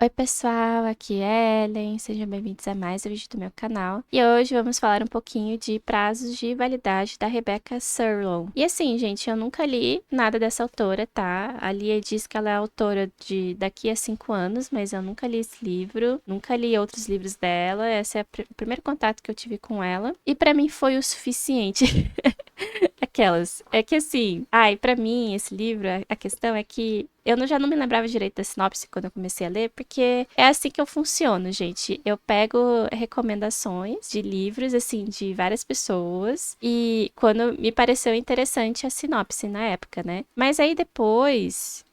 Oi, pessoal, aqui é Ellen, sejam bem-vindos a mais um vídeo do meu canal. E hoje vamos falar um pouquinho de prazos de validade da Rebecca Serlon. E assim, gente, eu nunca li nada dessa autora, tá? A Lia diz que ela é autora de daqui a 5 anos, mas eu nunca li esse livro, nunca li outros livros dela, esse é o primeiro contato que eu tive com ela. E pra mim foi o suficiente. Aquelas. É que assim, pra mim, esse livro, a questão é que já não me lembrava direito da sinopse quando eu comecei a ler, porque é assim que eu funciono, gente. Eu pego recomendações de livros, assim, de várias pessoas, e quando me pareceu interessante a sinopse na época, né? Mas aí depois.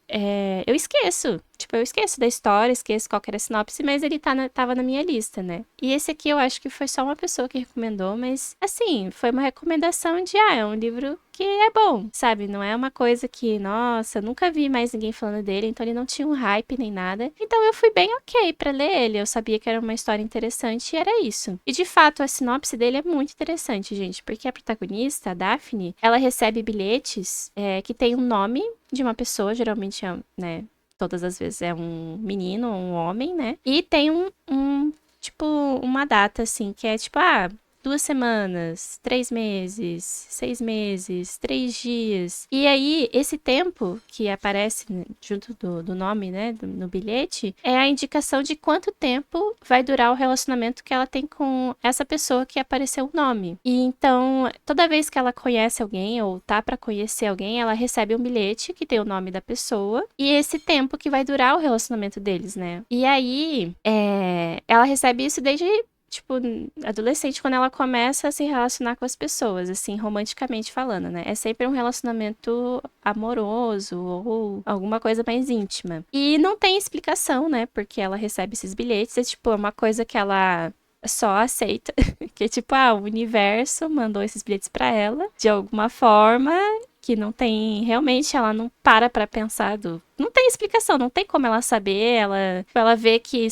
Eu esqueço. Tipo, eu esqueço da história, esqueço qual que era a sinopse, mas ele tava na minha lista, né? E esse aqui eu acho que foi só uma pessoa que recomendou, mas assim, foi uma recomendação de, é um livro que é bom, sabe? Não é uma coisa que, nossa, nunca vi mais ninguém falando dele, então ele não tinha um hype nem nada. Então eu fui bem ok pra ler ele, eu sabia que era uma história interessante e era isso. E de fato, a sinopse dele é muito interessante, gente, porque a protagonista, a Daphne, ela recebe bilhetes que tem um nome de uma pessoa, geralmente é, né? Todas as vezes é um menino ou um homem, né? E tem tipo, uma data, assim, que é tipo, 2 semanas, 3 meses, 6 meses, 3 dias. E aí, esse tempo que aparece junto do nome, né, no bilhete, é a indicação de quanto tempo vai durar o relacionamento que ela tem com essa pessoa que apareceu o nome. E então, toda vez que ela conhece alguém ou tá pra conhecer alguém, ela recebe um bilhete que tem o nome da pessoa e esse tempo que vai durar o relacionamento deles, né? E aí, ela recebe isso desde tipo, adolescente, quando ela começa a se relacionar com as pessoas, assim, romanticamente falando, né? É sempre um relacionamento amoroso ou alguma coisa mais íntima. E não tem explicação, né? Porque ela recebe esses bilhetes, é tipo, é uma coisa que ela só aceita, que tipo, o universo mandou esses bilhetes pra ela, de alguma forma, que não tem, realmente, ela não para pra pensar não tem explicação, não tem como ela saber, ela vê que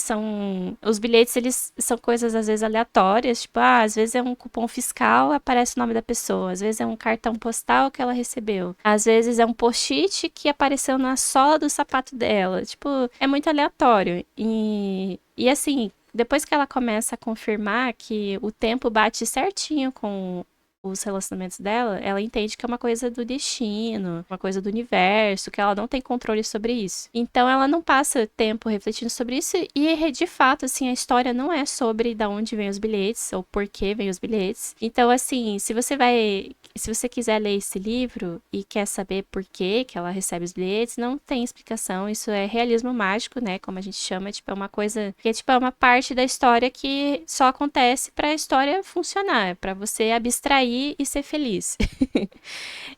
os bilhetes, eles são coisas às vezes aleatórias, tipo, às vezes é um cupom fiscal, aparece o nome da pessoa, às vezes é um cartão postal que ela recebeu, às vezes é um post-it que apareceu na sola do sapato dela, tipo, é muito aleatório, e assim, depois que ela começa a confirmar que o tempo bate certinho com os relacionamentos dela, ela entende que é uma coisa do destino, uma coisa do universo, que ela não tem controle sobre isso. Então ela não passa tempo refletindo sobre isso e de fato, assim, a história não é sobre da onde vêm os bilhetes ou por que vêm os bilhetes. Então, assim, se você quiser ler esse livro e quer saber por que ela recebe os bilhetes, não tem explicação. Isso é realismo mágico, né? Como a gente chama, tipo, é uma coisa que tipo, é uma parte da história que só acontece para a história funcionar, para você abstrair e ser feliz.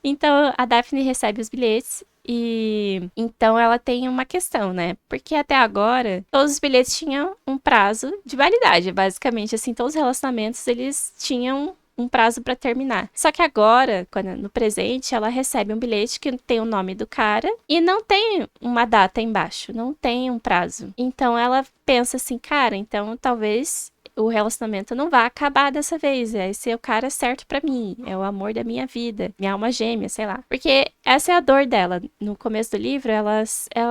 Então, a Daphne recebe os bilhetes e então ela tem uma questão, né? Porque até agora, todos os bilhetes tinham um prazo de validade, basicamente, assim, todos os relacionamentos eles tinham um prazo para terminar. Só que agora, no presente, ela recebe um bilhete que tem o nome do cara e não tem uma data embaixo, não tem um prazo. Então ela pensa assim, cara, então talvez o relacionamento não vai acabar dessa vez. Esse é o cara certo pra mim. É o amor da minha vida. Minha alma gêmea, sei lá. Porque essa é a dor dela. No começo do livro,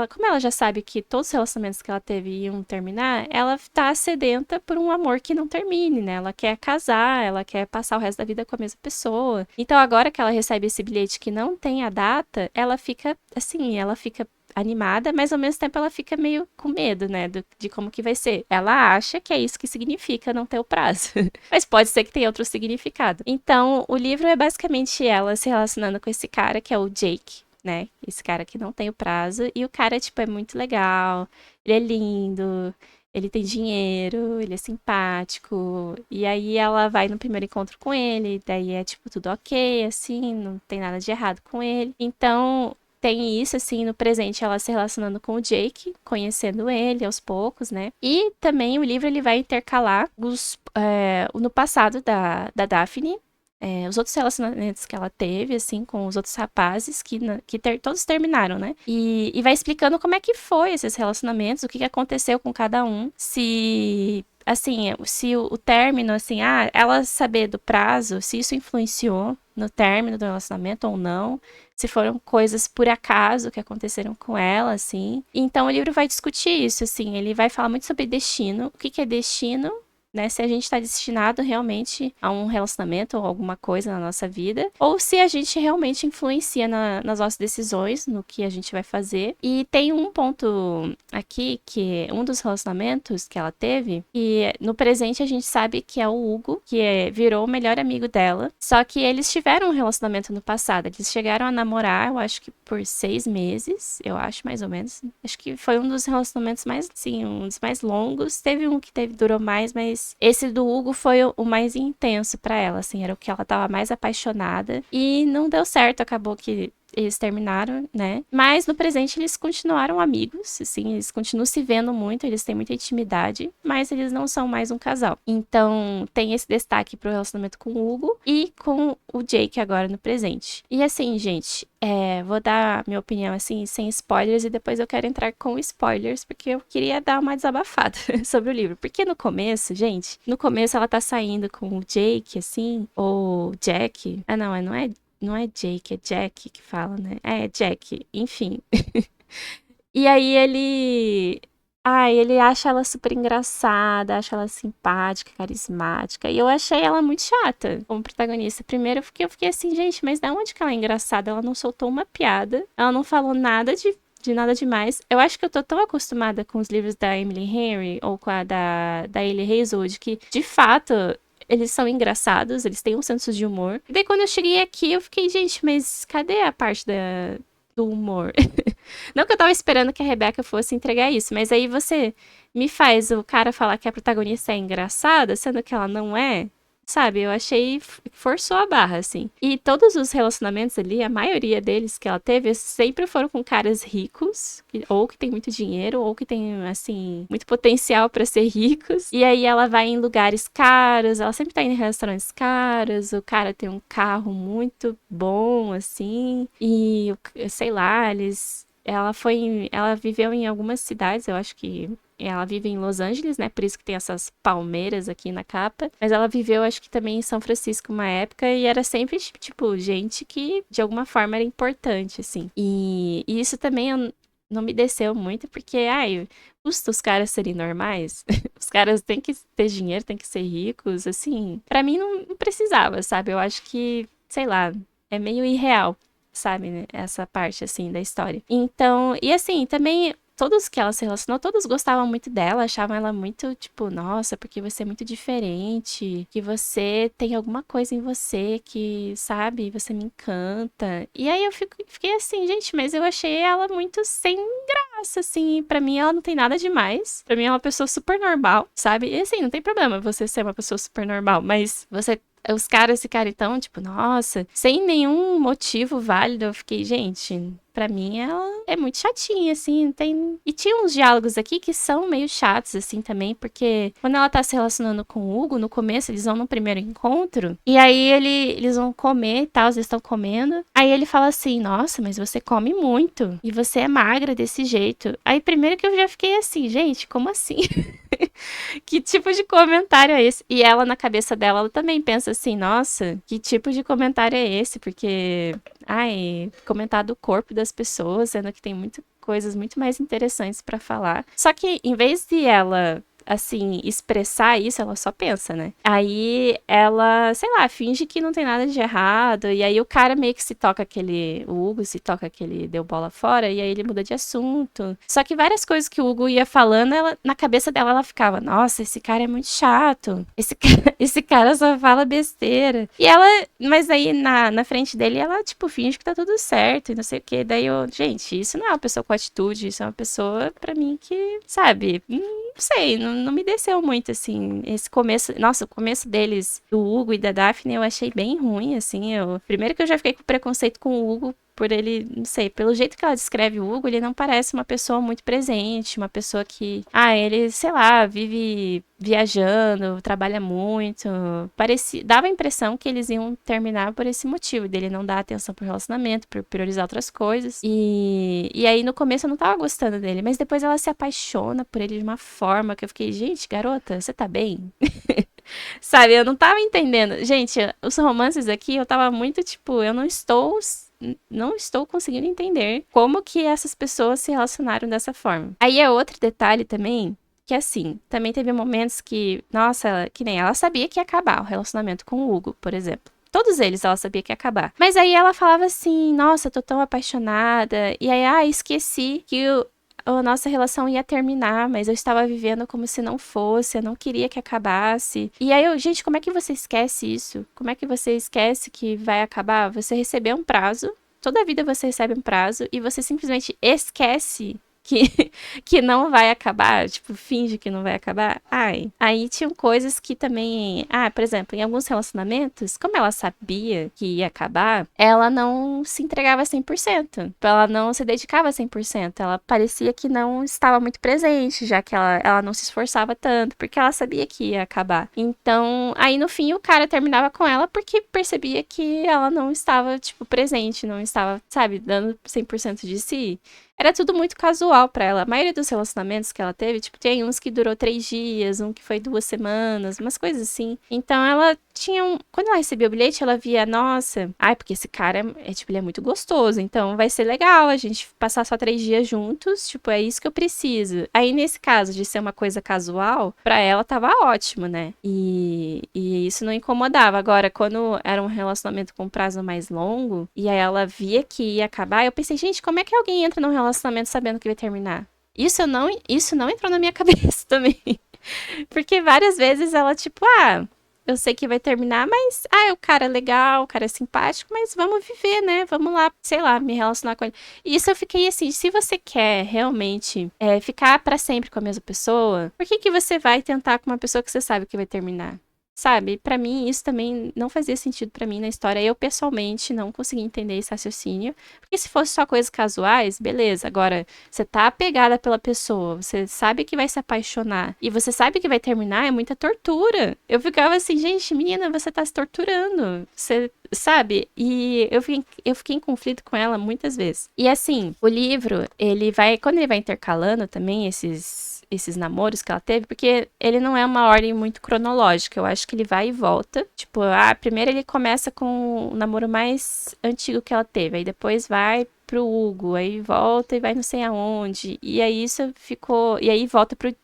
como ela já sabe que todos os relacionamentos que ela teve iam terminar, ela tá sedenta por um amor que não termine, né? Ela quer casar, ela quer passar o resto da vida com a mesma pessoa. Então, agora que ela recebe esse bilhete que não tem a data, ela fica, assim, ela fica animada, mas ao mesmo tempo ela fica meio com medo, né, de como que vai ser. Ela acha que é isso que significa não ter o prazo, mas pode ser que tenha outro significado. Então, o livro é basicamente ela se relacionando com esse cara que é o Jake, né, esse cara que não tem o prazo, e o cara, tipo, é muito legal, ele é lindo, ele tem dinheiro, ele é simpático, e aí ela vai no primeiro encontro com ele, daí é, tipo, tudo ok, assim, não tem nada de errado com ele. Então, tem isso, assim, no presente, ela se relacionando com o Jake, conhecendo ele aos poucos, né? E também o livro, ele vai intercalar no passado da Daphne, os outros relacionamentos que ela teve, assim, com os outros rapazes, todos terminaram, né? E vai explicando como é que foi esses relacionamentos, o que aconteceu com cada um, se assim, se o término, assim, ela saber do prazo, se isso influenciou no término do relacionamento ou não, se foram coisas por acaso que aconteceram com ela, assim. Então o livro vai discutir isso, assim, ele vai falar muito sobre destino, o que que é destino, né? Se a gente está destinado realmente a um relacionamento ou alguma coisa na nossa vida, ou se a gente realmente influencia nas nossas decisões, no que a gente vai fazer. E tem um ponto aqui que um dos relacionamentos que ela teve, e no presente a gente sabe que é o Hugo, que virou o melhor amigo dela. Só que eles tiveram um relacionamento no passado. Eles chegaram a namorar, eu acho que por 6 meses, eu acho mais ou menos. Acho que foi um dos relacionamentos mais, sim, um dos mais longos. Teve um que durou mais, mas esse do Hugo foi o mais intenso pra ela, assim, era o que ela tava mais apaixonada. E não deu certo, acabou que eles terminaram, né? Mas no presente eles continuaram amigos, assim, eles continuam se vendo muito, eles têm muita intimidade, mas eles não são mais um casal. Então tem esse destaque pro relacionamento com o Hugo e com o Jake agora no presente. E assim, gente, vou dar minha opinião assim, sem spoilers, e depois eu quero entrar com spoilers, porque eu queria dar uma desabafada sobre o livro. Porque no começo, gente, no começo ela tá saindo com o Jake, assim, ou Jack. Não é Jake, é Jack que fala, né? É, Jack, enfim. E aí ele. Ele acha ela super engraçada, acha ela simpática, carismática. E eu achei ela muito chata como protagonista. Primeiro porque eu fiquei assim, gente, mas da onde que ela é engraçada? Ela não soltou uma piada, ela não falou nada de nada demais. Eu acho que eu tô tão acostumada com os livros da Emily Henry ou com a da Hailey Hazelwood que, de fato, eles são engraçados, eles têm um senso de humor. E daí quando eu cheguei aqui, eu fiquei, gente, mas cadê a parte do humor? Não que eu tava esperando que a Rebecca fosse entregar isso, mas aí você me faz o cara falar que a protagonista é engraçada, sendo que ela não é. Sabe, eu achei forçou a barra, assim. E todos os relacionamentos ali, a maioria deles que ela teve, sempre foram com caras ricos, ou que tem muito dinheiro, ou que tem, assim, muito potencial pra ser ricos. E aí ela vai em lugares caros, ela sempre tá indo em restaurantes caros, o cara tem um carro muito bom, assim, e, sei lá, ela viveu em algumas cidades, eu acho que ela vive em Los Angeles, né? Por isso que tem essas palmeiras aqui na capa. Mas ela viveu, acho que também em São Francisco uma época. E era sempre, tipo, gente que de alguma forma era importante, assim. E isso também não me desceu muito, porque, custa os caras serem normais. Os caras têm que ter dinheiro, têm que ser ricos, assim. Pra mim não precisava, sabe? Eu acho que, sei lá, é meio irreal, sabe? Né? Essa parte, assim, da história. Então, e assim, também todos que ela se relacionou, todos gostavam muito dela, achavam ela muito, tipo, nossa, porque você é muito diferente, que você tem alguma coisa em você que, sabe, você me encanta. E aí eu fiquei assim, gente, mas eu achei ela muito sem graça, assim, pra mim ela não tem nada demais. Pra mim é uma pessoa super normal, sabe? E assim, não tem problema você ser uma pessoa super normal, mas os caras ficarem tão, tipo, nossa, sem nenhum motivo válido, eu fiquei, gente, pra mim ela é muito chatinha, assim, tem... E tinha uns diálogos aqui que são meio chatos, assim, também, porque quando ela tá se relacionando com o Hugo, no começo, eles vão no primeiro encontro, e aí eles vão comer e tal, eles estão comendo, aí ele fala assim, nossa, mas você come muito, e você é magra desse jeito. Aí primeiro que eu já fiquei assim, gente, como assim? Que tipo de comentário é esse? E ela, na cabeça dela, ela também pensa assim, nossa, que tipo de comentário é esse? Porque, comentar do corpo das pessoas, sendo que tem coisas muito mais interessantes pra falar. Só que, em vez de ela, assim, expressar isso, ela só pensa, né? Aí ela, sei lá, finge que não tem nada de errado, e aí o cara meio que o Hugo se toca que ele deu bola fora, e aí ele muda de assunto. Só que várias coisas que o Hugo ia falando, na cabeça dela, ela ficava, nossa, esse cara é muito chato, esse cara só fala besteira. Mas aí na frente dele, ela, tipo, finge que tá tudo certo, e não sei o que. Daí gente, isso não é uma pessoa com atitude, isso é uma pessoa, pra mim, que, sabe, não sei, não me desceu muito, assim, esse começo, nossa, o começo deles, do Hugo e da Daphne, eu achei bem ruim, assim, primeiro que eu já fiquei com preconceito com o Hugo, por ele, não sei, pelo jeito que ela descreve o Hugo, ele não parece uma pessoa muito presente, uma pessoa que, ele, sei lá, vive viajando, trabalha muito. Dava a impressão que eles iam terminar por esse motivo, dele não dar atenção pro relacionamento, por priorizar outras coisas. E aí no começo eu não tava gostando dele, mas depois ela se apaixona por ele de uma forma que eu fiquei, gente, garota, você tá bem? Sabe, eu não tava entendendo. Gente, os romances aqui eu tava muito tipo, eu não estou conseguindo entender como que essas pessoas se relacionaram dessa forma. Aí é outro detalhe também, que assim, também teve momentos que, nossa, que nem ela sabia que ia acabar o relacionamento com o Hugo, por exemplo. Todos eles ela sabia que ia acabar. Mas aí ela falava assim, nossa, eu tô tão apaixonada. E aí, esqueci que a nossa relação ia terminar, mas eu estava vivendo como se não fosse, eu não queria que acabasse. E aí gente, como é que você esquece isso? Como é que você esquece que vai acabar? Você recebeu um prazo, toda a vida você recebe um prazo, e você simplesmente esquece que não vai acabar, tipo, finge que não vai acabar. Aí tinham coisas que também, por exemplo, em alguns relacionamentos, como ela sabia que ia acabar, ela não se entregava 100%, ela não se dedicava 100%, ela parecia que não estava muito presente, já que ela não se esforçava tanto, porque ela sabia que ia acabar. Então, aí no fim o cara terminava com ela porque percebia que ela não estava, tipo, presente, não estava, sabe, dando 100% de si. Era tudo muito casual pra ela. A maioria dos relacionamentos que ela teve, tipo, tem uns que durou 3 dias, um que foi 2 semanas, umas coisas assim. Então ela tinha Quando ela recebia o bilhete, ela via, nossa, porque esse cara tipo, ele é muito gostoso, então vai ser legal a gente passar só 3 dias juntos, tipo, é isso que eu preciso. Aí nesse caso de ser uma coisa casual, pra ela tava ótimo, né? E isso não incomodava. Agora, quando era um relacionamento com prazo mais longo, e aí ela via que ia acabar, eu pensei, gente, como é que alguém entra num relacionamento sabendo que vai terminar? Isso não entrou na minha cabeça também. Porque várias vezes ela, tipo, eu sei que vai terminar, mas, o cara é legal, o cara é simpático, mas vamos viver, né? Vamos lá, sei lá, me relacionar com ele. E isso eu fiquei assim, se você quer realmente ficar pra sempre com a mesma pessoa, por que você vai tentar com uma pessoa que você sabe que vai terminar? Sabe? Pra mim, isso também não fazia sentido pra mim na história. Eu, pessoalmente, não consegui entender esse raciocínio. Porque se fosse só coisas casuais, beleza. Agora, você tá apegada pela pessoa, você sabe que vai se apaixonar, e você sabe que vai terminar, é muita tortura. Eu ficava assim, gente, menina, você tá se torturando. Você sabe? E eu fiquei em conflito com ela muitas vezes. E assim, o livro, quando ele vai intercalando também esses namoros que ela teve, porque ele não é uma ordem muito cronológica. Eu acho que ele vai e volta. Tipo, primeiro ele começa com o namoro mais antigo que ela teve, aí depois vai pro Hugo, aí volta e vai não sei aonde. E aí isso ficou. E aí volta pro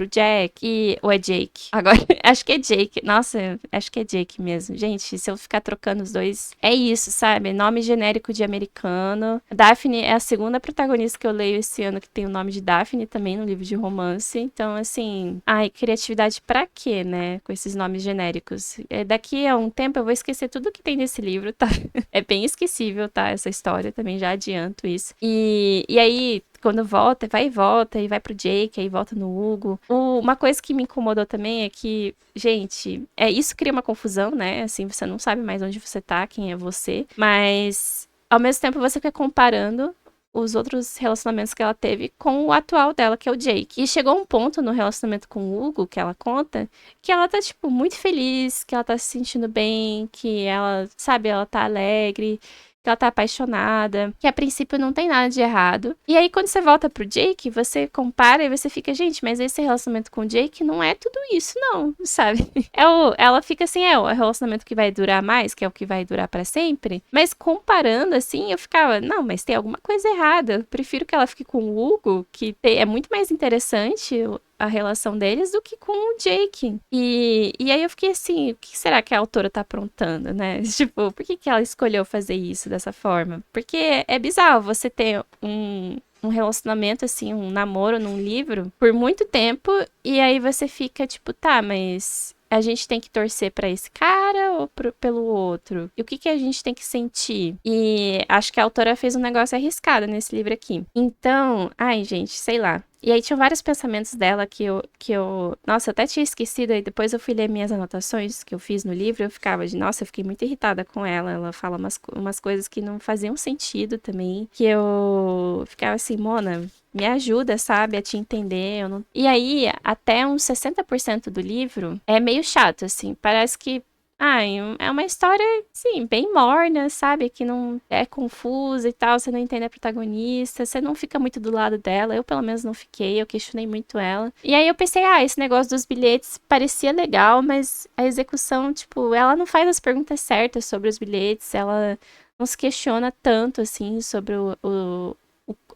Jack. Ou é Jake? Agora, acho que é Jake. Nossa, acho que é Jake mesmo. Gente, se eu ficar trocando os dois, é isso, sabe? Nome genérico de americano. Daphne é a segunda protagonista que eu leio esse ano que tem o nome de Daphne também no livro de romance. Então, assim, criatividade pra quê, né? Com esses nomes genéricos. Daqui a um tempo eu vou esquecer tudo que tem nesse livro, tá? É bem esquecível, tá? Essa história também, já adianto isso. E aí, quando volta, e vai pro Jake, aí volta no Hugo. Uma coisa que me incomodou também é que, gente, isso cria uma confusão, né? Assim, você não sabe mais onde você tá, quem é você. Mas, ao mesmo tempo, você fica comparando os outros relacionamentos que ela teve com o atual dela, que é o Jake. E chegou um ponto no relacionamento com o Hugo, que ela conta, que ela tá, tipo, muito feliz, que ela tá se sentindo bem, que ela, sabe, ela tá alegre, que ela tá apaixonada, que a princípio não tem nada de errado. E aí, quando você volta pro Jake, você compara e você fica, gente, mas esse relacionamento com o Jake não é tudo isso, não, sabe? Ela fica assim, é o relacionamento que vai durar mais, que é o que vai durar pra sempre. Mas comparando, assim, eu ficava, não, mas tem alguma coisa errada. Eu prefiro que ela fique com o Hugo, que é muito mais interessante a relação deles do que com o Jake. E aí eu fiquei assim, o que será que a autora tá aprontando, né? Tipo, por que ela escolheu fazer isso dessa forma? Porque é bizarro você ter um relacionamento, assim, um namoro num livro por muito tempo, e aí você fica tipo, tá, mas a gente tem que torcer pra esse cara ou pelo outro? E o que a gente tem que sentir? E acho que a autora fez um negócio arriscado nesse livro aqui. Então, gente, sei lá. E aí tinha vários pensamentos dela nossa, eu até tinha esquecido, aí depois eu fui ler minhas anotações que eu fiz no livro, eu fiquei muito irritada com ela. Ela fala umas coisas que não faziam sentido também, que eu ficava assim, Mona, me ajuda, sabe, a te entender. E aí, até uns 60% do livro é meio chato, assim, parece que é uma história, sim, bem morna, sabe? Que não é confusa e tal, você não entende a protagonista, você não fica muito do lado dela. Eu, pelo menos, não fiquei, eu questionei muito ela. E aí eu pensei, esse negócio dos bilhetes parecia legal, mas a execução, tipo, ela não faz as perguntas certas sobre os bilhetes, ela não se questiona tanto, assim, sobre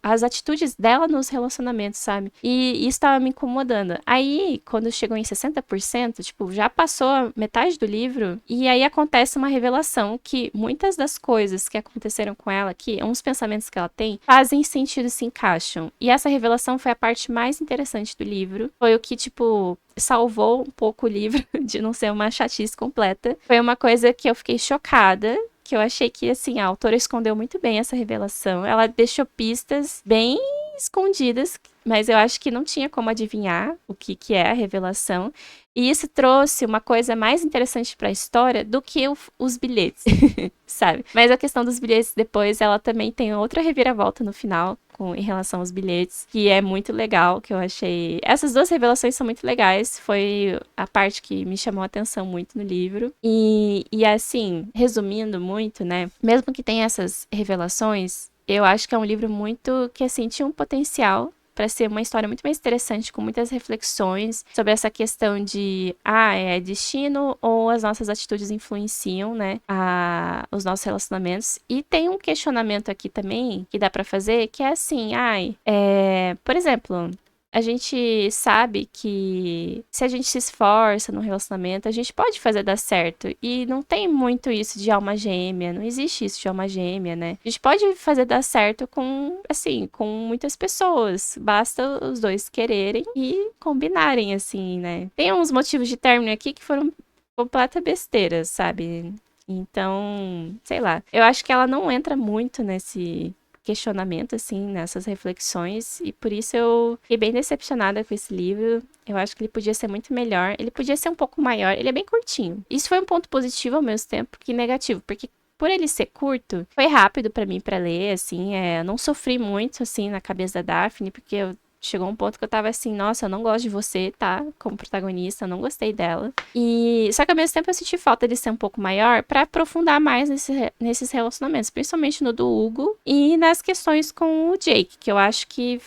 as atitudes dela nos relacionamentos, sabe? E isso tava me incomodando. Aí, quando chegou em 60%, tipo, já passou a metade do livro, e aí acontece uma revelação que muitas das coisas que aconteceram com ela, que uns pensamentos que ela tem, fazem sentido e se encaixam. E essa revelação foi a parte mais interessante do livro. Foi o que, tipo, salvou um pouco o livro de não ser uma chatice completa. Foi uma coisa que eu fiquei chocada, que eu achei que, assim, a autora escondeu muito bem essa revelação. Ela deixou pistas bem escondidas, mas eu acho que não tinha como adivinhar o que é a revelação. E isso trouxe uma coisa mais interessante para a história do que os bilhetes, sabe? Mas a questão dos bilhetes depois, ela também tem outra reviravolta no final, em relação aos bilhetes, que é muito legal, que eu achei... Essas duas revelações são muito legais, foi a parte que me chamou a atenção muito no livro. E assim, resumindo muito, né? Mesmo que tenha essas revelações, eu acho que é um livro muito que, assim, tinha um potencial para ser uma história muito mais interessante, com muitas reflexões sobre essa questão de, é destino ou as nossas atitudes influenciam, né, os nossos relacionamentos. E tem um questionamento aqui também que dá para fazer, que é assim, por exemplo, a gente sabe que se a gente se esforça no relacionamento, a gente pode fazer dar certo. E não tem muito isso de alma gêmea, não existe isso de alma gêmea, né? A gente pode fazer dar certo com muitas pessoas. Basta os dois quererem e combinarem, assim, né? Tem uns motivos de término aqui que foram completa besteira, sabe? Então, sei lá. Eu acho que ela não entra muito nesse questionamento, assim, nessas reflexões, e por isso eu fiquei bem decepcionada com esse livro. Eu acho que ele podia ser muito melhor, ele podia ser um pouco maior, ele é bem curtinho. Isso foi um ponto positivo ao mesmo tempo que negativo, porque por ele ser curto, foi rápido pra mim pra ler, assim, eu não sofri muito, assim, na cabeça da Daphne, porque chegou um ponto que eu tava assim, nossa, eu não gosto de você, tá? Como protagonista, eu não gostei dela. Só que ao mesmo tempo eu senti falta de ser um pouco maior pra aprofundar mais nesses relacionamentos, principalmente no do Hugo e nas questões com o Jake, que eu acho que,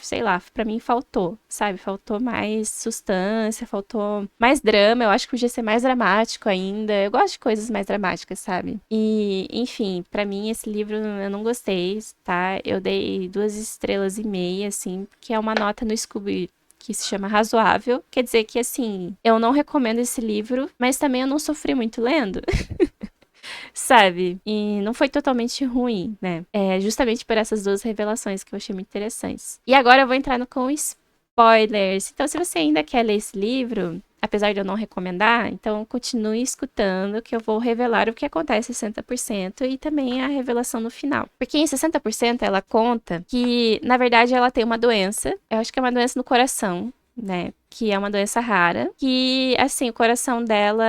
sei lá, pra mim faltou, sabe? Faltou mais substância, faltou mais drama, eu acho que podia ser mais dramático ainda. Eu gosto de coisas mais dramáticas, sabe? E, enfim, pra mim esse livro eu não gostei, tá? Eu dei 2,5 estrelas, assim, que é uma nota no Scooby que se chama Razoável. Quer dizer que, assim, eu não recomendo esse livro, mas também eu não sofri muito lendo. Sabe? E não foi totalmente ruim, né? Justamente por essas duas revelações que eu achei muito interessantes. E agora eu vou entrar com spoilers. Então, se você ainda quer ler esse livro, apesar de eu não recomendar, então continue escutando que eu vou revelar o que acontece em 60% e também a revelação no final. Porque em 60% ela conta que, na verdade, ela tem uma doença. Eu acho que é uma doença no coração, né? Que é uma doença rara. Que, assim, o coração dela...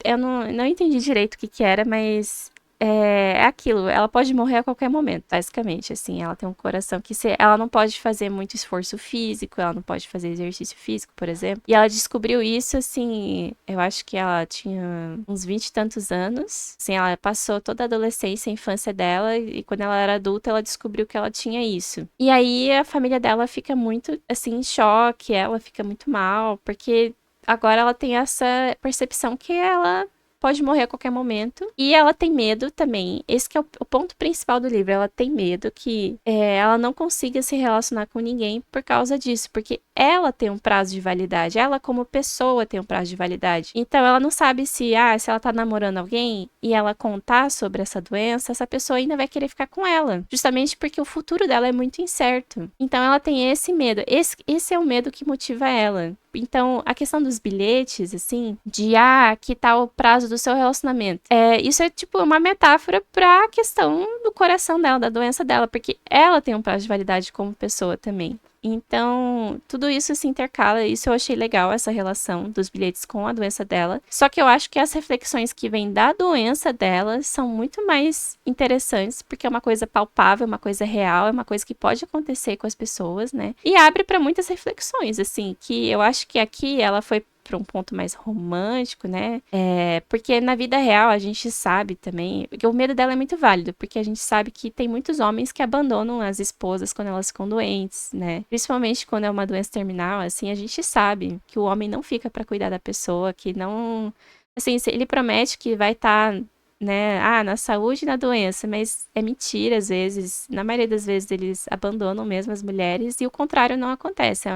Eu não entendi direito o que era, mas... É aquilo, ela pode morrer a qualquer momento, basicamente, assim, ela tem um coração que ela não pode fazer muito esforço físico, ela não pode fazer exercício físico, por exemplo, e ela descobriu isso, assim, eu acho que ela tinha uns 20 e tantos anos, assim, ela passou toda a adolescência, a infância dela, e quando ela era adulta, ela descobriu que ela tinha isso. E aí, a família dela fica muito, assim, em choque, ela fica muito mal, porque agora ela tem essa percepção que ela pode morrer a qualquer momento. E ela tem medo também. Esse que é o ponto principal do livro. Ela tem medo que ela não consiga se relacionar com ninguém por causa disso. Porque ela tem um prazo de validade. Ela, como pessoa, tem um prazo de validade. Então, ela não sabe se ela tá namorando alguém e ela contar sobre essa doença, essa pessoa ainda vai querer ficar com ela. Justamente porque o futuro dela é muito incerto. Então, ela tem esse medo. Esse é o medo que motiva ela. Então, a questão dos bilhetes, assim, de que tá o prazo do seu relacionamento. Isso é tipo uma metáfora pra questão do coração dela, da doença dela, porque ela tem um prazo de validade como pessoa também. Então, tudo isso se intercala, isso eu achei legal, essa relação dos bilhetes com a doença dela. Só que eu acho que as reflexões que vêm da doença dela são muito mais interessantes, porque é uma coisa palpável, uma coisa real, é uma coisa que pode acontecer com as pessoas, né? E abre para muitas reflexões, assim, que eu acho que aqui ela foi para um ponto mais romântico, né? Porque na vida real a gente sabe também, que o medo dela é muito válido, porque a gente sabe que tem muitos homens que abandonam as esposas quando elas ficam doentes, né? Principalmente quando é uma doença terminal, assim, a gente sabe que o homem não fica para cuidar da pessoa, que não, assim, ele promete que vai estar né, na saúde e na doença, mas é mentira às vezes, na maioria das vezes eles abandonam mesmo as mulheres e o contrário não acontece,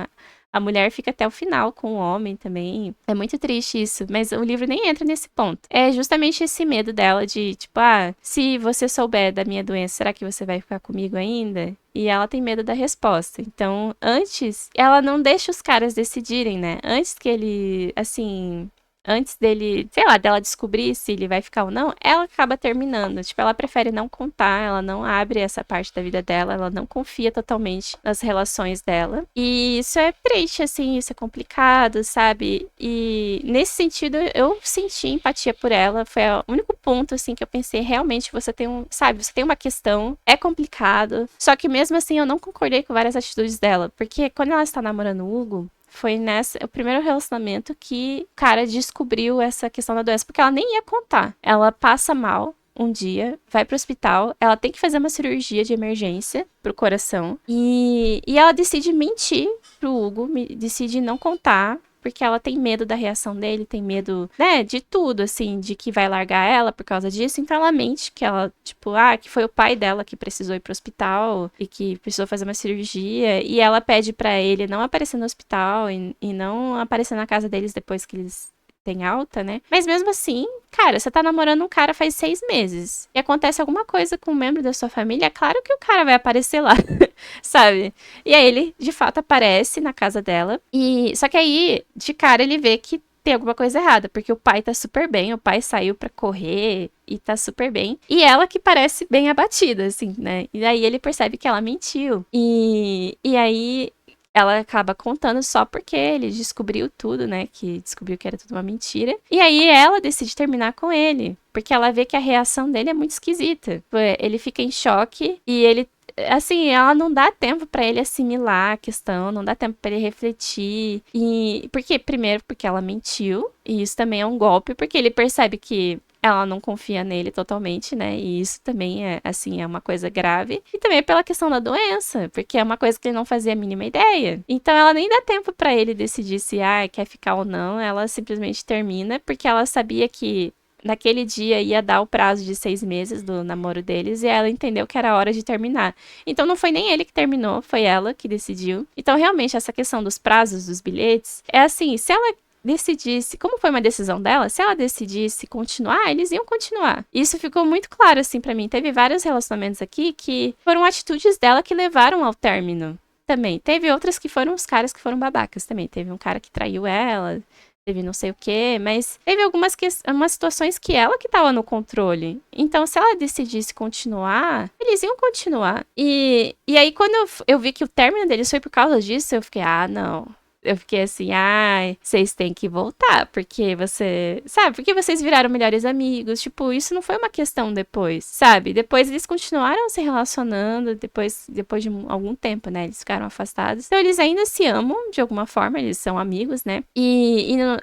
a mulher fica até o final com o homem também. É muito triste isso, mas o livro nem entra nesse ponto. É justamente esse medo dela de, tipo, se você souber da minha doença, será que você vai ficar comigo ainda? E ela tem medo da resposta. Então, antes, ela não deixa os caras decidirem, né? Antes que ele, assim, antes dele, sei lá, dela descobrir se ele vai ficar ou não, ela acaba terminando. Tipo, ela prefere não contar, ela não abre essa parte da vida dela, ela não confia totalmente nas relações dela. E isso é triste, assim, isso é complicado, sabe? E nesse sentido, eu senti empatia por ela. Foi o único ponto, assim, que eu pensei, realmente, você tem você tem uma questão, é complicado. Só que mesmo assim, eu não concordei com várias atitudes dela. Porque quando ela está namorando o Hugo, foi o primeiro relacionamento que o cara descobriu essa questão da doença, porque ela nem ia contar. Ela passa mal um dia, vai pro hospital, ela tem que fazer uma cirurgia de emergência pro coração, e ela decide mentir pro Hugo, decide não contar, porque ela tem medo da reação dele, tem medo, né, de tudo, assim, de que vai largar ela por causa disso. Então ela mente que ela, tipo, que foi o pai dela que precisou ir pro hospital e que precisou fazer uma cirurgia. E ela pede pra ele não aparecer no hospital e não aparecer na casa deles depois que eles têm alta, né? Mas mesmo assim, cara, você tá namorando um cara faz 6 meses e acontece alguma coisa com um membro da sua família, é claro que o cara vai aparecer lá, sabe? E aí ele, de fato, aparece na casa dela. Só que aí, de cara, ele vê que tem alguma coisa errada, porque o pai tá super bem, o pai saiu pra correr e tá super bem. E ela que parece bem abatida, assim, né? E aí ele percebe que ela mentiu. E aí ela acaba contando só porque ele descobriu tudo, né? Que descobriu que era tudo uma mentira. E aí ela decide terminar com ele, porque ela vê que a reação dele é muito esquisita. Ele fica em choque e ele, assim, ela não dá tempo pra ele assimilar a questão, não dá tempo pra ele refletir. Primeiro, porque ela mentiu, e isso também é um golpe, porque ele percebe que ela não confia nele totalmente, né? E isso também é, assim, é uma coisa grave. E também é pela questão da doença, porque é uma coisa que ele não fazia a mínima ideia. Então ela nem dá tempo pra ele decidir se quer ficar ou não. Ela simplesmente termina, porque ela sabia que naquele dia ia dar o prazo de 6 meses do namoro deles e ela entendeu que era hora de terminar. Então não foi nem ele que terminou, foi ela que decidiu. Então realmente essa questão dos prazos dos bilhetes é assim, se ela decidisse, como foi uma decisão dela, se ela decidisse continuar, eles iam continuar. Isso ficou muito claro assim pra mim. Teve vários relacionamentos aqui que foram atitudes dela que levaram ao término. Também teve outras que foram os caras que foram babacas também. Teve um cara que traiu ela, teve não sei o que, mas teve algumas situações que ela que tava no controle. Então, se ela decidisse continuar, eles iam continuar. E aí, quando eu vi que o término deles foi por causa disso, eu fiquei, não. Eu fiquei assim, vocês têm que voltar, porque porque vocês viraram melhores amigos, tipo, isso não foi uma questão depois, sabe? Depois eles continuaram se relacionando, depois de algum tempo, né, eles ficaram afastados. Então eles ainda se amam, de alguma forma, eles são amigos, né?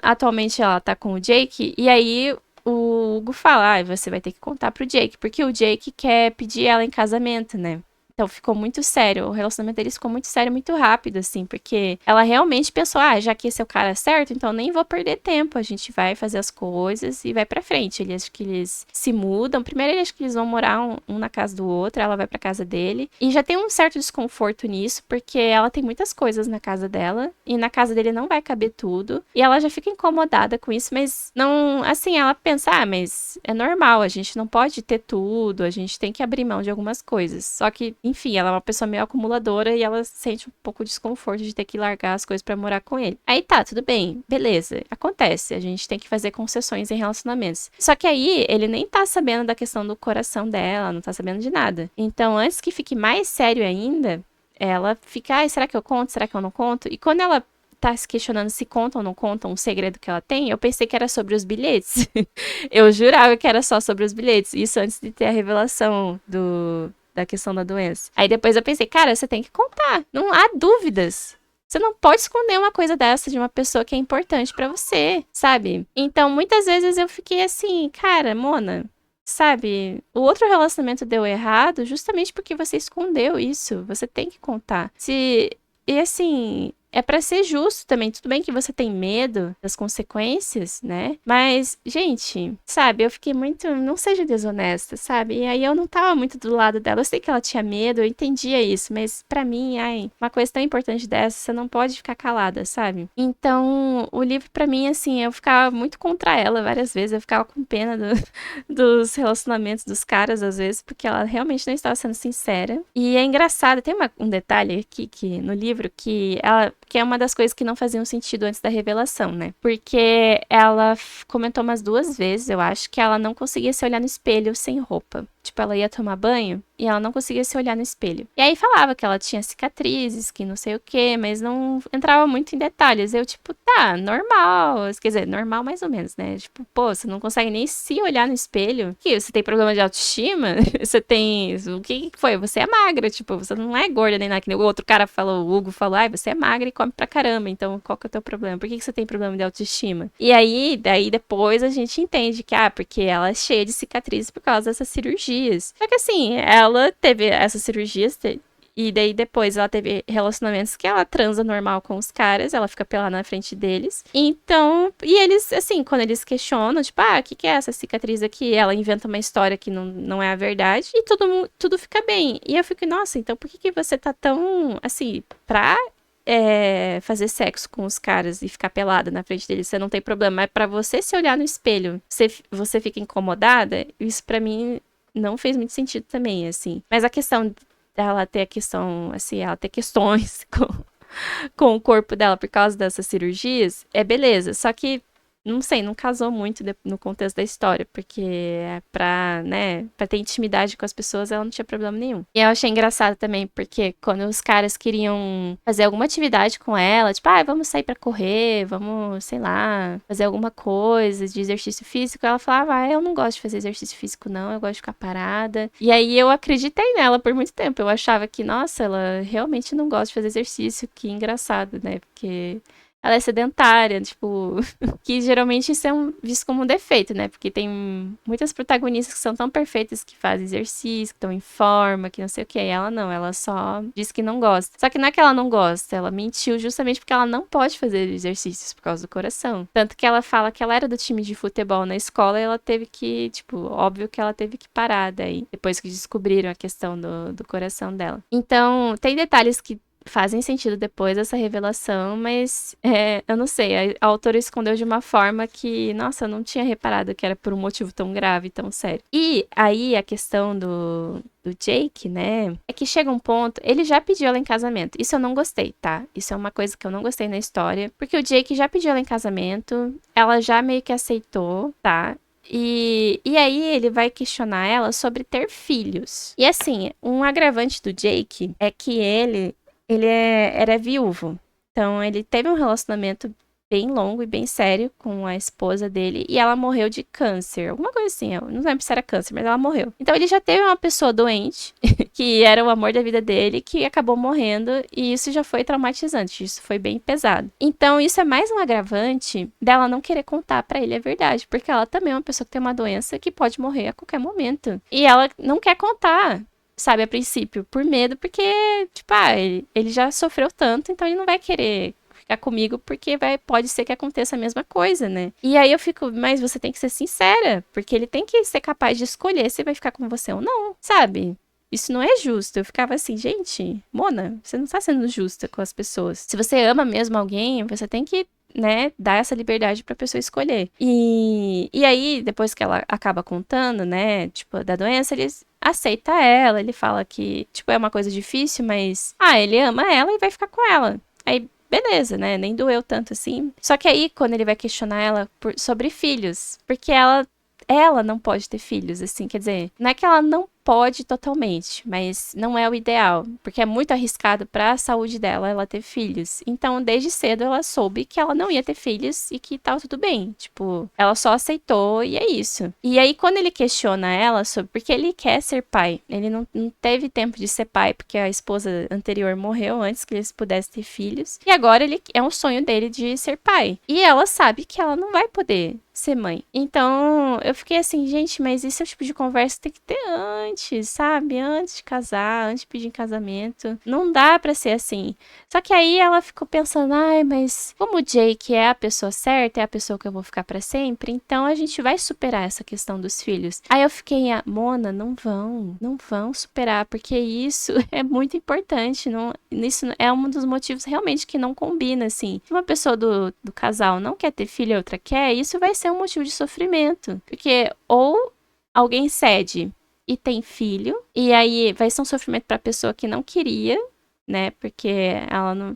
Atualmente ela tá com o Jake, e aí o Hugo fala, você vai ter que contar pro Jake, porque o Jake quer pedir ela em casamento, né? Então ficou muito sério, o relacionamento deles ficou muito sério, muito rápido, assim, porque ela realmente pensou, já que esse é o cara certo, então nem vou perder tempo, a gente vai fazer as coisas e vai pra frente. Acho que eles se mudam, primeiro acho que eles vão morar um na casa do outro, ela vai pra casa dele, e já tem um certo desconforto nisso, porque ela tem muitas coisas na casa dela, e na casa dele não vai caber tudo, e ela já fica incomodada com isso, mas não, assim, ela pensa, mas é normal, a gente não pode ter tudo, a gente tem que abrir mão de algumas coisas, só que enfim, ela é uma pessoa meio acumuladora e ela sente um pouco de desconforto de ter que largar as coisas pra morar com ele. Aí tá, tudo bem, beleza, acontece, a gente tem que fazer concessões em relacionamentos. Só que aí ele nem tá sabendo da questão do coração dela, não tá sabendo de nada. Então, antes que fique mais sério ainda, ela fica, ai, será que eu conto? Será que eu não conto? E quando ela tá se questionando se conta ou não conta um segredo que ela tem, eu pensei que era sobre os bilhetes. Eu jurava que era só sobre os bilhetes. Isso antes de ter a revelação da questão da doença. Aí depois eu pensei, cara, você tem que contar. Não há dúvidas. Você não pode esconder uma coisa dessa de uma pessoa que é importante pra você, sabe? Então, muitas vezes eu fiquei assim, cara, Mona, sabe? O outro relacionamento deu errado justamente porque você escondeu isso. Você tem que contar. E assim, é pra ser justo também. Tudo bem que você tem medo das consequências, né? Mas, gente, sabe, eu fiquei muito. Não seja desonesta, sabe? E aí eu não tava muito do lado dela. Eu sei que ela tinha medo, eu entendia isso. Mas pra mim, ai, uma coisa tão importante dessa, você não pode ficar calada, sabe? Então, o livro pra mim, assim, eu ficava muito contra ela várias vezes. Eu ficava com pena dos relacionamentos dos caras, às vezes, porque ela realmente não estava sendo sincera. E é engraçado, tem um detalhe aqui que, no livro que é uma das coisas que não faziam sentido antes da revelação, né? Porque ela comentou umas 2 vezes, eu acho, que ela não conseguia se olhar no espelho sem roupa. Tipo, ela ia tomar banho e ela não conseguia se olhar no espelho. E aí falava que ela tinha cicatrizes, que não sei o quê, mas não entrava muito em detalhes. Eu, tipo, tá, normal. Quer dizer, normal mais ou menos, né? Tipo, pô, você não consegue nem se olhar no espelho. Que você tem problema de autoestima? Você tem. O que foi? Você é magra, tipo, você não é gorda nem nada. Que nem o outro cara falou, o Hugo falou, ai, você é magra e come pra caramba. Então, qual que é o teu problema? Por que você tem problema de autoestima? E aí, daí depois a gente entende que, porque ela é cheia de cicatrizes por causa dessas cirurgias. Só que assim, ela teve essas cirurgias e daí depois ela teve relacionamentos que ela transa normal com os caras, ela fica pelada na frente deles. Então, e eles, assim, quando eles questionam, tipo, o que é essa cicatriz aqui? Ela inventa uma história que não é a verdade e tudo fica bem. E eu fico, nossa, então por que você tá tão, assim, fazer sexo com os caras e ficar pelada na frente deles, você não tem problema. Mas pra você se olhar no espelho, você fica incomodada, isso pra mim não fez muito sentido também, assim. Mas a questão dela ter assim, ela ter questões com o corpo dela por causa dessas cirurgias, é beleza. Só que não sei, não casou muito no contexto da história, porque pra ter intimidade com as pessoas, ela não tinha problema nenhum. E eu achei engraçado também, porque quando os caras queriam fazer alguma atividade com ela, tipo, vamos sair pra correr, vamos, sei lá, fazer alguma coisa de exercício físico, ela falava, eu não gosto de fazer exercício físico não, eu gosto de ficar parada. E aí eu acreditei nela por muito tempo, eu achava que, nossa, ela realmente não gosta de fazer exercício, que engraçado, né, porque ela é sedentária, tipo, que geralmente isso é visto como um defeito, né? Porque tem muitas protagonistas que são tão perfeitas que fazem exercício, que estão em forma, que não sei o que. E ela não, ela só diz que não gosta. Só que não é que ela não gosta, ela mentiu justamente porque ela não pode fazer exercícios por causa do coração. Tanto que ela fala que ela era do time de futebol na escola e ela teve que, tipo, óbvio que ela teve que parar daí, depois que descobriram a questão do coração dela. Então, tem detalhes que fazem sentido depois dessa revelação, mas eu não sei, a autora escondeu de uma forma que, nossa, eu não tinha reparado que era por um motivo tão grave, tão sério. E aí a questão do Jake, né, é que chega um ponto, ele já pediu ela em casamento. Isso eu não gostei, tá? Isso é uma coisa que eu não gostei na história, porque o Jake já pediu ela em casamento, ela já meio que aceitou, tá? E aí ele vai questionar ela sobre ter filhos. E assim, um agravante do Jake é que ele era viúvo. Então, ele teve um relacionamento bem longo e bem sério com a esposa dele. E ela morreu de câncer. Alguma coisa assim. Eu não lembro se era câncer, mas ela morreu. Então, ele já teve uma pessoa doente, que era o amor da vida dele, que acabou morrendo. E isso já foi traumatizante. Isso foi bem pesado. Então, isso é mais um agravante dela não querer contar pra ele a verdade. Porque ela também é uma pessoa que tem uma doença que pode morrer a qualquer momento. E ela não quer contar, sabe, a princípio, por medo, porque, tipo, ele já sofreu tanto, então ele não vai querer ficar comigo, porque pode ser que aconteça a mesma coisa, né? E aí eu fico, mas você tem que ser sincera, porque ele tem que ser capaz de escolher se vai ficar com você ou não, sabe? Isso não é justo. Eu ficava assim, gente, Mona, você não tá sendo justa com as pessoas. Se você ama mesmo alguém, você tem que, né, dar essa liberdade pra pessoa escolher. E aí, depois que ela acaba contando, né, tipo, da doença, ele aceita ela, ele fala que, tipo, é uma coisa difícil, mas, ele ama ela e vai ficar com ela. Aí, beleza, né, nem doeu tanto assim. Só que aí, quando ele vai questionar ela sobre filhos, porque ela não pode ter filhos, assim, quer dizer, não é que ela não pode totalmente, mas não é o ideal, porque é muito arriscado para a saúde dela ela ter filhos. Então, desde cedo ela soube que ela não ia ter filhos e que tava tudo bem. Tipo, ela só aceitou e é isso. E aí, quando ele questiona ela sobre porque ele quer ser pai, ele não teve tempo de ser pai porque a esposa anterior morreu antes que eles pudessem ter filhos. E agora ele é um sonho dele de ser pai. E ela sabe que ela não vai poder ser mãe. Então, eu fiquei assim, gente, mas esse é o tipo de conversa que tem que ter antes, sabe? Antes de casar, antes de pedir em casamento. Não dá pra ser assim. Só que aí ela ficou pensando, ai, mas como o Jake é a pessoa certa, é a pessoa que eu vou ficar pra sempre, então a gente vai superar essa questão dos filhos. Aí eu fiquei, Mona, não vão superar, porque isso é muito importante. Isso é um dos motivos realmente que não combina, assim. Se uma pessoa do casal não quer ter filho e outra quer, isso vai ser um motivo de sofrimento. Porque ou alguém cede e tem filho, e aí vai ser um sofrimento pra pessoa que não queria, né? Porque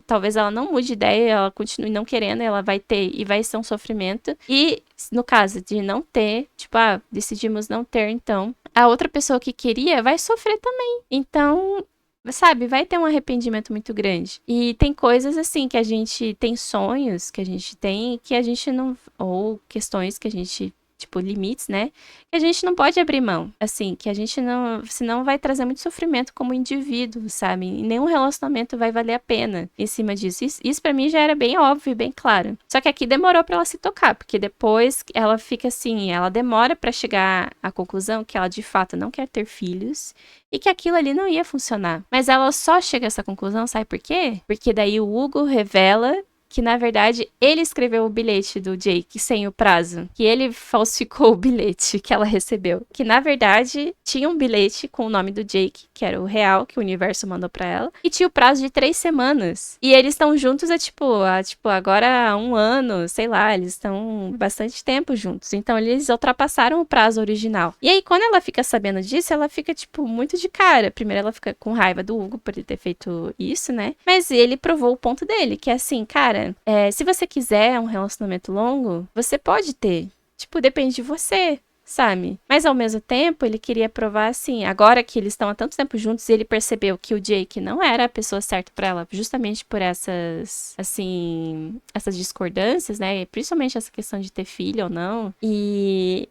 talvez ela não mude de ideia, ela continue não querendo, ela vai ter e vai ser um sofrimento. E no caso de não ter, tipo, decidimos não ter, então, a outra pessoa que queria vai sofrer também. Então, sabe, vai ter um arrependimento muito grande. E tem coisas assim que a gente tem sonhos que a gente tem que a gente não. Ou questões que a gente. Tipo, limites, né? Que a gente não pode abrir mão. Assim, que a gente não. Senão vai trazer muito sofrimento como indivíduo, sabe? E nenhum relacionamento vai valer a pena em cima disso. Isso pra mim já era bem óbvio e bem claro. Só que aqui demorou pra ela se tocar, porque depois ela fica assim, ela demora pra chegar à conclusão que ela de fato não quer ter filhos e que aquilo ali não ia funcionar. Mas ela só chega a essa conclusão, sabe por quê? Porque daí o Hugo revela que, na verdade, ele escreveu o bilhete do Jake sem o prazo. Que ele falsificou o bilhete que ela recebeu. Que, na verdade, tinha um bilhete com o nome do Jake, que era o real, que o universo mandou pra ela. E tinha o prazo de 3 semanas. E eles estão juntos agora há 1 ano, sei lá, eles estão bastante tempo juntos. Então, eles ultrapassaram o prazo original. E aí, quando ela fica sabendo disso, ela fica, muito de cara. Primeiro, ela fica com raiva do Hugo por ele ter feito isso, né? Mas ele provou o ponto dele, que é assim, cara, se você quiser um relacionamento longo, você pode ter. Tipo, depende de você, sabe? Mas ao mesmo tempo, ele queria provar assim, agora que eles estão há tanto tempo juntos, ele percebeu que o Jake não era a pessoa certa pra ela, justamente por essas discordâncias, né? Principalmente essa questão de ter filho ou não. E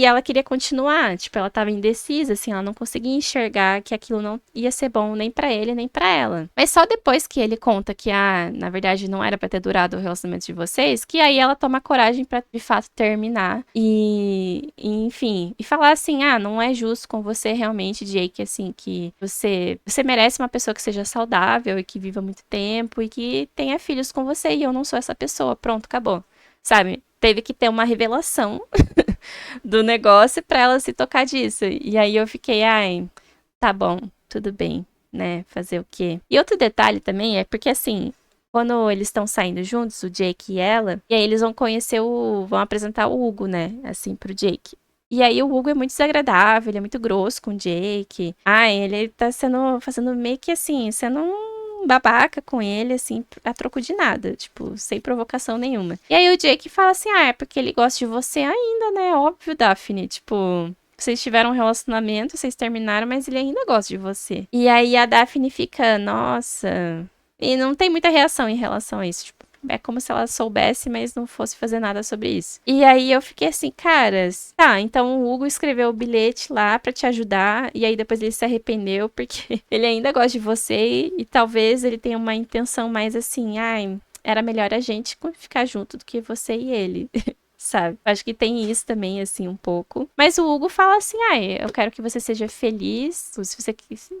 ela queria continuar, tipo, ela tava indecisa, assim, ela não conseguia enxergar que aquilo não ia ser bom nem pra ele, nem pra ela. Mas só depois que ele conta que, na verdade, não era pra ter durado o relacionamento de vocês, que aí ela toma coragem pra, de fato, terminar. Enfim, e falar assim, não é justo com você realmente, Jake, assim, que você merece uma pessoa que seja saudável e que viva muito tempo e que tenha filhos com você e eu não sou essa pessoa, pronto, acabou, sabe? Teve que ter uma revelação do negócio pra ela se tocar disso. E aí eu fiquei, tá bom, tudo bem, né, fazer o quê? E outro detalhe também é porque, assim, quando eles estão saindo juntos, o Jake e ela, e aí eles vão vão apresentar o Hugo, né, assim, pro Jake. E aí o Hugo é muito desagradável, ele é muito grosso com o Jake. Ele tá fazendo meio que assim, sendo um babaca com ele, assim, a troco de nada, tipo, sem provocação nenhuma. E aí o Jake fala assim, é porque ele gosta de você ainda, né, óbvio, Daphne, tipo... Vocês tiveram um relacionamento, vocês terminaram, mas ele ainda gosta de você. E aí a Daphne fica, nossa... E não tem muita reação em relação a isso. Tipo, é como se ela soubesse, mas não fosse fazer nada sobre isso. E aí eu fiquei assim, caras, tá, então o Hugo escreveu o bilhete lá pra te ajudar, e aí depois ele se arrependeu porque ele ainda gosta de você e talvez ele tenha uma intenção mais assim, era melhor a gente ficar junto do que você e ele. Sabe? Acho que tem isso também, assim, um pouco. Mas o Hugo fala assim, eu quero que você seja feliz.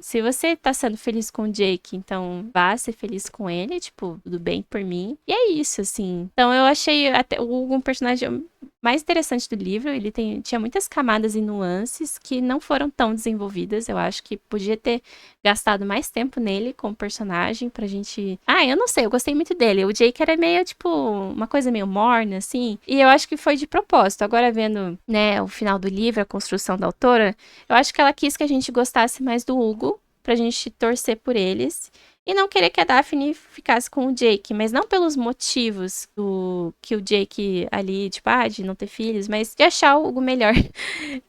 Se você tá sendo feliz com o Jake, então vá ser feliz com ele, tipo, tudo bem por mim. E é isso, assim. Então eu achei até o Hugo um personagem mais interessante do livro. Ele tinha muitas camadas e nuances que não foram tão desenvolvidas. Eu acho que podia ter gastado mais tempo nele como personagem pra gente... eu não sei, eu gostei muito dele. O Jake era meio, tipo, uma coisa meio morna, assim. E eu acho que foi de propósito. Agora vendo, né, o final do livro, a construção da autora, eu acho que ela quis que a gente gostasse mais do Hugo, pra gente torcer por eles. e não querer que a Daphne ficasse com o Jake, mas não pelos motivos do que o Jake ali, tipo, de não ter filhos, mas de achar algo melhor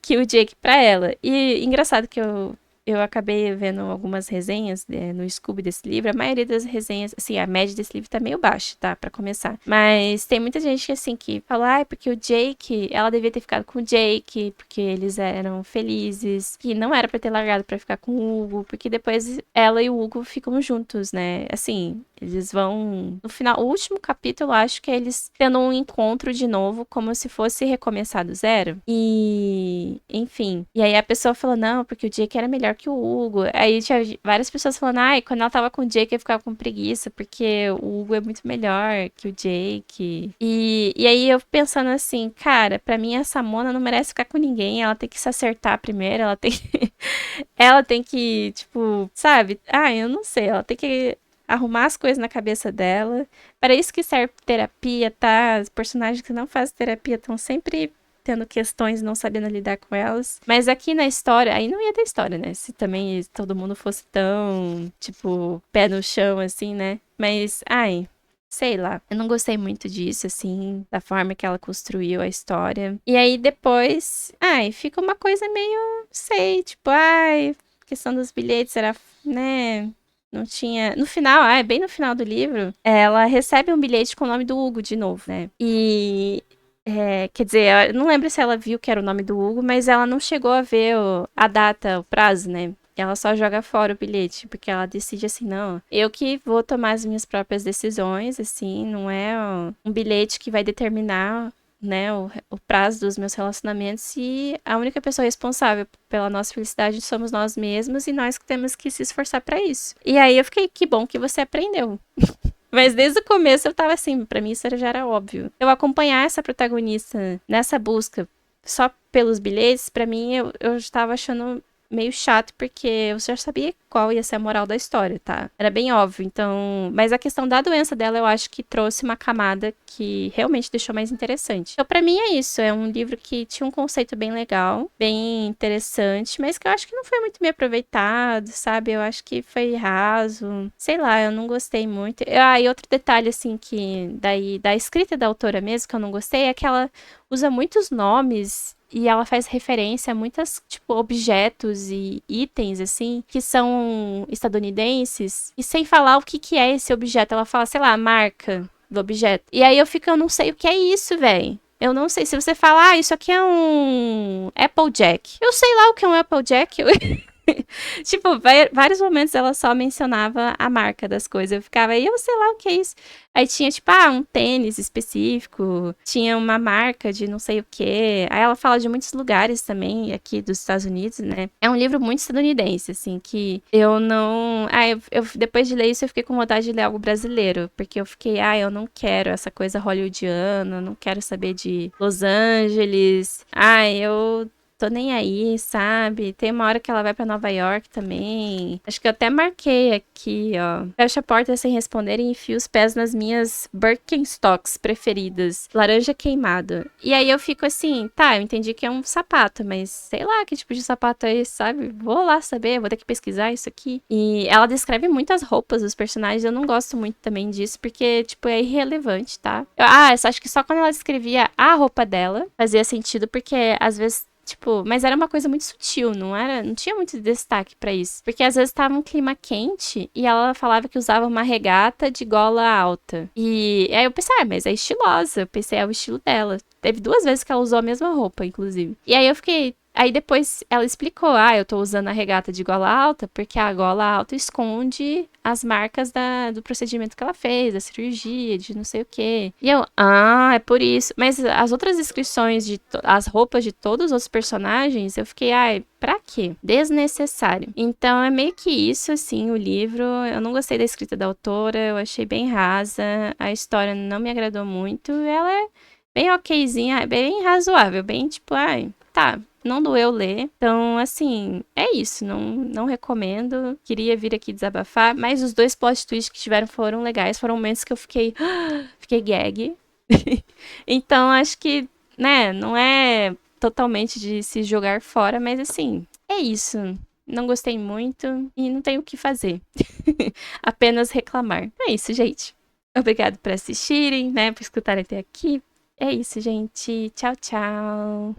que o Jake pra ela. E engraçado que eu acabei vendo algumas resenhas no Scooby desse livro. A maioria das resenhas, assim, a média desse livro tá meio baixa, tá? Pra começar. Mas tem muita gente que, assim, que fala, porque o Jake, ela devia ter ficado com o Jake, porque eles eram felizes, que não era pra ter largado pra ficar com o Hugo, porque depois ela e o Hugo ficam juntos, né? Assim, eles vão. No final, o último capítulo, acho que é eles tendo um encontro de novo, como se fosse recomeçar do zero. E. Enfim. E aí a pessoa falou, não, porque o Jake era melhor que o Hugo. Aí tinha várias pessoas falando, quando ela tava com o Jake, eu ficava com preguiça, porque o Hugo é muito melhor que o Jake. E aí eu pensando assim, cara, pra mim essa Mona não merece ficar com ninguém. Ela tem que se acertar primeiro, ela tem que. Ela tem que, tipo, sabe? Eu não sei, ela tem que arrumar as coisas na cabeça dela. Para isso que serve terapia, tá? Os personagens que não fazem terapia estão sempre tendo questões, não sabendo lidar com elas. Mas aqui na história, aí não ia ter história, né? Se também todo mundo fosse tão, tipo, pé no chão, assim, né? Mas, sei lá, eu não gostei muito disso, assim, da forma que ela construiu a história. E aí depois, fica uma coisa meio, sei, tipo, questão dos bilhetes era, né? Não tinha. No final, bem no final do livro, ela recebe um bilhete com o nome do Hugo de novo, né? E. Quer dizer, eu não lembro se ela viu que era o nome do Hugo, mas ela não chegou a ver a data, o prazo, né? Ela só joga fora o bilhete, porque ela decide assim, não, eu que vou tomar as minhas próprias decisões, assim, não é um bilhete que vai determinar, né, o prazo dos meus relacionamentos, e a única pessoa responsável pela nossa felicidade somos nós mesmos e nós que temos que se esforçar pra isso. E aí eu fiquei, que bom que você aprendeu. Mas desde o começo eu tava assim, pra mim isso já era óbvio. Eu acompanhar essa protagonista nessa busca só pelos bilhetes, pra mim eu estava achando meio chato, porque eu já sabia qual ia ser a moral da história, tá? Era bem óbvio, então. Mas a questão da doença dela eu acho que trouxe uma camada que realmente deixou mais interessante. Então, pra mim é isso. É um livro que tinha um conceito bem legal, bem interessante, mas que eu acho que não foi muito bem aproveitado, sabe? Eu acho que foi raso. Sei lá, eu não gostei muito. E outro detalhe, assim, que daí da escrita da autora mesmo, que eu não gostei, é que ela usa muitos nomes e ela faz referência a muitas, tipo, objetos e itens, assim, que são estadunidenses. E sem falar o que é esse objeto. Ela fala, sei lá, a marca do objeto. E aí eu não sei o que é isso, velho. Eu não sei. Se você falar, isso aqui é um Applejack. Eu sei lá o que é um Applejack. Tipo, vários momentos ela só mencionava a marca das coisas. Eu ficava, aí eu sei lá o que é isso. Aí tinha, tipo, um tênis específico, tinha uma marca de não sei o quê. Aí ela fala de muitos lugares também, aqui dos Estados Unidos, né? É um livro muito estadunidense, assim, que eu não. Depois de ler isso, eu fiquei com vontade de ler algo brasileiro, porque eu fiquei, eu não quero essa coisa hollywoodiana, não quero saber de Los Angeles. Eu tô nem aí, sabe? Tem uma hora que ela vai pra Nova York também. Acho que eu até marquei aqui, ó. Fecha a porta sem responder e enfia os pés nas minhas Birkenstocks preferidas. Laranja queimado. E aí eu fico assim, tá, eu entendi que é um sapato, mas sei lá que tipo de sapato é esse, sabe? Vou lá saber, vou ter que pesquisar isso aqui. E ela descreve muitas roupas dos personagens, eu não gosto muito também disso, porque, tipo, é irrelevante, tá? Eu acho que só quando ela descrevia a roupa dela fazia sentido, porque às vezes tipo, mas era uma coisa muito sutil, não tinha muito destaque pra isso. Porque às vezes tava um clima quente e ela falava que usava uma regata de gola alta. E aí eu pensei, mas é estilosa. Eu pensei, é o estilo dela. Teve 2 vezes que ela usou a mesma roupa, inclusive. E aí eu fiquei. Aí depois ela explicou, eu tô usando a regata de gola alta porque a gola alta esconde as marcas do procedimento que ela fez, da cirurgia, de não sei o quê. E eu, é por isso. Mas as outras descrições as roupas de todos os outros personagens, eu fiquei, pra quê? Desnecessário. Então é meio que isso, assim, o livro. Eu não gostei da escrita da autora, eu achei bem rasa, a história não me agradou muito. Ela é bem okzinha, bem razoável, bem tipo, tá. Não doeu ler. Então, assim, é isso. Não recomendo. Queria vir aqui desabafar. Mas os 2 plot twists que tiveram foram legais. Foram momentos que eu fiquei gag. Então, acho que, né, não é totalmente de se jogar fora. Mas, assim, é isso. não gostei muito e não tenho o que fazer. Apenas reclamar. É isso, gente. Obrigado por assistirem, né? Por escutarem até aqui. É isso, gente. Tchau, tchau.